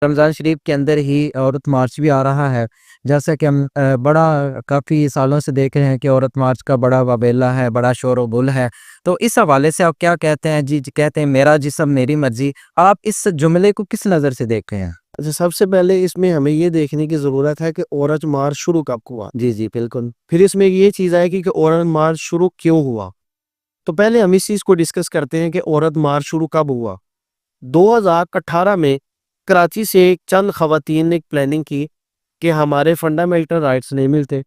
رمضان شریف کے اندر ہی عورت مارچ بھی آ رہا ہے، جیسا کہ ہم بڑا کافی سالوں سے دیکھ رہے ہیں کہ عورت مارچ کا بڑا وبیلا ہے، بڑا شور و گل ہے۔ تو اس حوالے سے آپ کیا کہتے ہیں؟ جی کہتے ہیں میرا جسم میری مرضی، آپ اس جملے کو کس نظر سے دیکھ رہے ہیں؟ اچھا، سب سے پہلے اس میں ہمیں یہ دیکھنے کی ضرورت ہے کہ عورت مارچ شروع کب ہوا۔ جی جی بالکل۔ پھر اس میں یہ چیز آئے گی کہ عورت مارچ شروع کیوں ہوا۔ تو پہلے ہم اس چیز کو ڈسکس کرتے ہیں کہ عورت مارچ شروع کب ہوا۔ 2018 میں کراچی سے چند خواتین نے ایک پلاننگ کی کہ ہمارے فنڈامنٹل رائٹس نہیں ملتے،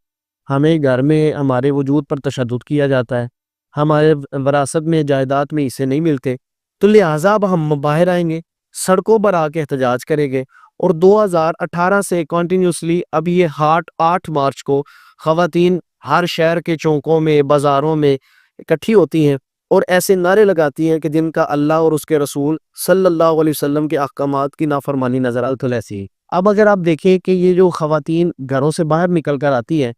ہمیں گھر میں ہمارے وجود پر تشدد کیا جاتا ہے، ہمارے وراثت میں جائیداد میں حصے نہیں ملتے، تو لہٰذا اب ہم باہر آئیں گے، سڑکوں پر آ کے احتجاج کریں گے۔ اور 2018 سے کنٹینیوسلی اب یہ 8 مارچ کو خواتین ہر شہر کے چوکوں میں، بازاروں میں اکٹھی ہوتی ہیں اور ایسے نعرے لگاتی ہیں کہ جن کا اللہ اور اس کے رسول صلی اللہ علیہ وسلم کے احکامات کی نافرمانی نظر آتی ہے۔ ایسی اب اگر آپ دیکھیں کہ یہ جو خواتین گھروں سے باہر نکل کر آتی ہیں،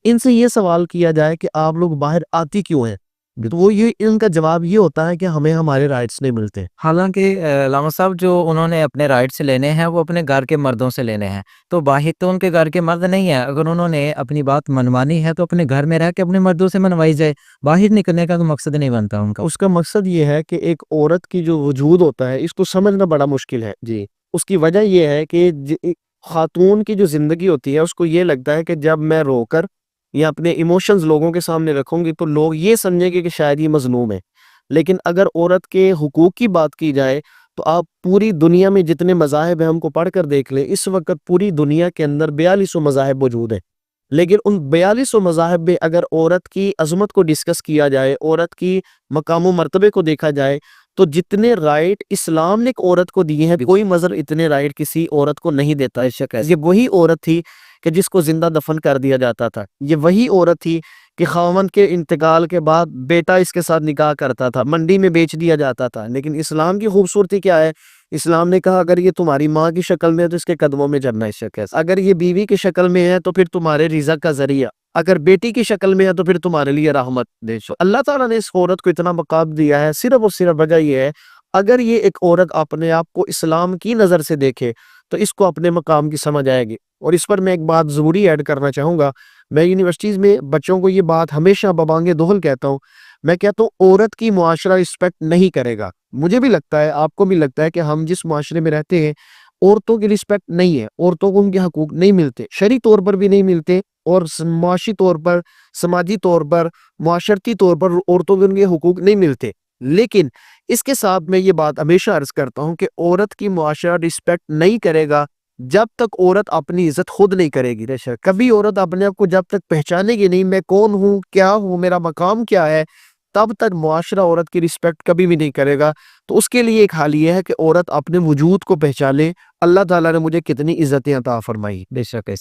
ان سے یہ سوال کیا جائے کہ آپ لوگ باہر آتی کیوں ہیں، تو وہ ان کا جواب یہ ہوتا ہے کہ ہمیں ہمارے رائٹس نہیں ملتے۔ حالانکہ علامہ صاحب جو انہوں نے اپنے رائٹس لینے ہیں وہ اپنے گھر کے مردوں سے لینے ہیں، تو باہر تو ان کے گھر کے مرد نہیں ہیں، اگر انہوں نے اپنی بات منوانی ہے تو اپنے گھر میں رہ کے اپنے مردوں سے منوائی جائے، باہر نکلنے کا تو مقصد نہیں بنتا ان کا۔ اس کا مقصد یہ ہے کہ ایک عورت کی جو وجود ہوتا ہے اس کو سمجھنا بڑا مشکل ہے جی۔ اس کی وجہ یہ ہے کہ خاتون کی جو زندگی ہوتی ہے اس کو یہ لگتا ہے کہ جب میں رو کر یا اپنے ایموشنز لوگوں کے سامنے رکھوں گی تو لوگ یہ سمجھیں گے کہ شاید یہ مظلوم ہے۔ لیکن اگر عورت کے حقوق کی بات کی جائے تو آپ پوری دنیا میں جتنے مذاہب ہیں ہم کو پڑھ کر دیکھ لیں، اس وقت پوری دنیا کے اندر 4200 مذاہب موجود ہیں، لیکن ان 4200 مذاہب میں اگر عورت کی عظمت کو ڈسکس کیا جائے، عورت کی مقام و مرتبے کو دیکھا جائے، تو جتنے رائٹ اسلام نے ایک عورت کو دیے ہیں کوئی مذہب اتنے رائٹ کسی عورت کو نہیں دیتا۔ یہ وہی عورت تھی کہ جس کو زندہ دفن کر دیا جاتا تھا، یہ وہی عورت تھی کہ خاوند کے انتقال کے بعد بیٹا اس کے ساتھ نکاح کرتا تھا، منڈی میں بیچ دیا جاتا تھا۔ لیکن اسلام کی خوبصورتی کیا ہے؟ اسلام نے کہا اگر یہ تمہاری ماں کی شکل میں ہے تو اس کے قدموں میں جھرنا ہے، اگر یہ بیوی کی شکل میں ہے تو پھر تمہارے رزق کا ذریعہ، اگر بیٹی کی شکل میں ہے تو پھر تمہارے لیے رحمت دے۔ اللہ تعالیٰ نے اس عورت کو اتنا مقام دیا ہے، صرف اور صرف وجہ یہ ہے اگر یہ ایک عورت اپنے آپ کو اسلام کی نظر سے دیکھے تو اس کو اپنے مقام کی سمجھ آئے گی۔ اور اس پر میں ایک بات ضروری ایڈ کرنا چاہوں گا، میں یونیورسٹیز میں بچوں کو یہ بات ہمیشہ ببانگ دہل کہتا ہوں، میں کہتا ہوں عورت کی معاشرہ رسپیکٹ نہیں کرے گا۔ مجھے بھی لگتا ہے، آپ کو بھی لگتا ہے کہ ہم جس معاشرے میں رہتے ہیں عورتوں کی رسپیکٹ نہیں ہے، عورتوں کو ان کے حقوق نہیں ملتے، شرعی طور پر بھی نہیں ملتے، اور معاشی طور پر، سماجی طور پر، معاشرتی طور پر عورتوں کو ان کے حقوق نہیں ملتے۔ لیکن اس کے ساتھ میں یہ بات ہمیشہ عرض کرتا ہوں کہ عورت کی معاشرہ رسپیکٹ نہیں کرے گا جب تک عورت اپنی عزت خود نہیں کرے گی۔ کبھی عورت اپنے آپ کو جب تک پہچانے گی نہیں، میں کون ہوں، کیا ہوں، میرا مقام کیا ہے، تب تک معاشرہ عورت کی رسپیکٹ کبھی بھی نہیں کرے گا۔ تو اس کے لیے ایک حال یہ ہے کہ عورت اپنے وجود کو پہچانے، اللہ تعالیٰ نے مجھے کتنی عزتیں عطا فرمائی۔ بے شک ایسے